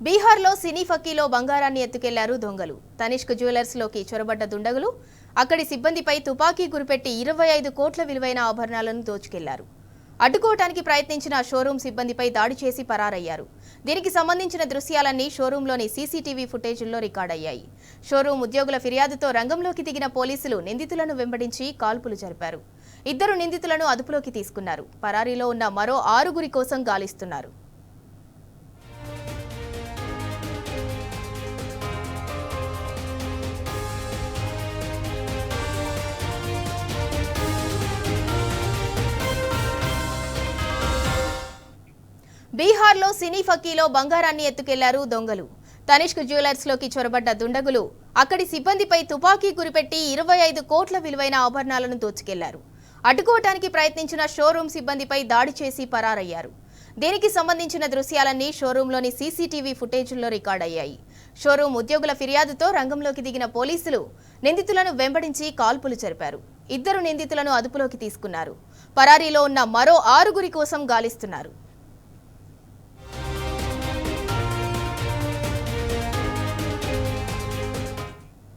బీహార్లో సినీ ఫకీలో బంగారాన్ని ఎత్తుకెళ్లారు దొంగలు. తనిష్క్ జ్యువెలర్స్లోకి చొరబడ్డ దుండగులు అక్కడి సిబ్బందిపై తుపాకీ గురిపెట్టి 25 కోట్ల విలువైన ఆభరణాలను దోచుకెళ్లారు. అడ్డుకోవటానికి ప్రయత్నించిన షోరూం సిబ్బందిపై దాడి చేసి పరారయ్యారు. దీనికి సంబంధించిన దృశ్యాలన్నీ షోరూంలోని సీసీటీవీ ఫుటేజీల్లో రికార్డయ్యాయి. షోరూం ఉద్యోగుల ఫిర్యాదుతో రంగంలోకి దిగిన పోలీసులు నిందితులను వెంబడించి కాల్పులు జరిపారు. 2 నిందితులను అదుపులోకి తీసుకున్నారు. పరారీలో ఉన్న మరో 6 కోసం గాలిస్తున్నారు. బీహార్లో సినీ ఫకీలో బంగారాన్ని ఎత్తుకెళ్లారు దొంగలు. తనిష్క్ జ్యువెలర్స్లోకి చొరబడ్డ దుండగులు అక్కడి సిబ్బందిపై తుపాకీ గురిపెట్టి 25 కోట్ల విలువైన ఆభరణాలను దోచుకెళ్లారు. అడ్డుకోవటానికి ప్రయత్నించిన షోరూం సిబ్బందిపై దాడి చేసి పరారయ్యారు. దీనికి సంబంధించిన దృశ్యాలన్నీ షోరూంలోని సీసీటీవీ ఫుటేజీల్లో రికార్డయ్యాయి. షోరూం ఉద్యోగుల ఫిర్యాదుతో రంగంలోకి దిగిన పోలీసులు నిందితులను వెంబడించి కాల్పులు జరిపారు. 2 నిందితులను అదుపులోకి తీసుకున్నారు. పరారీలో ఉన్న మరో 6 కోసం గాలిస్తున్నారు.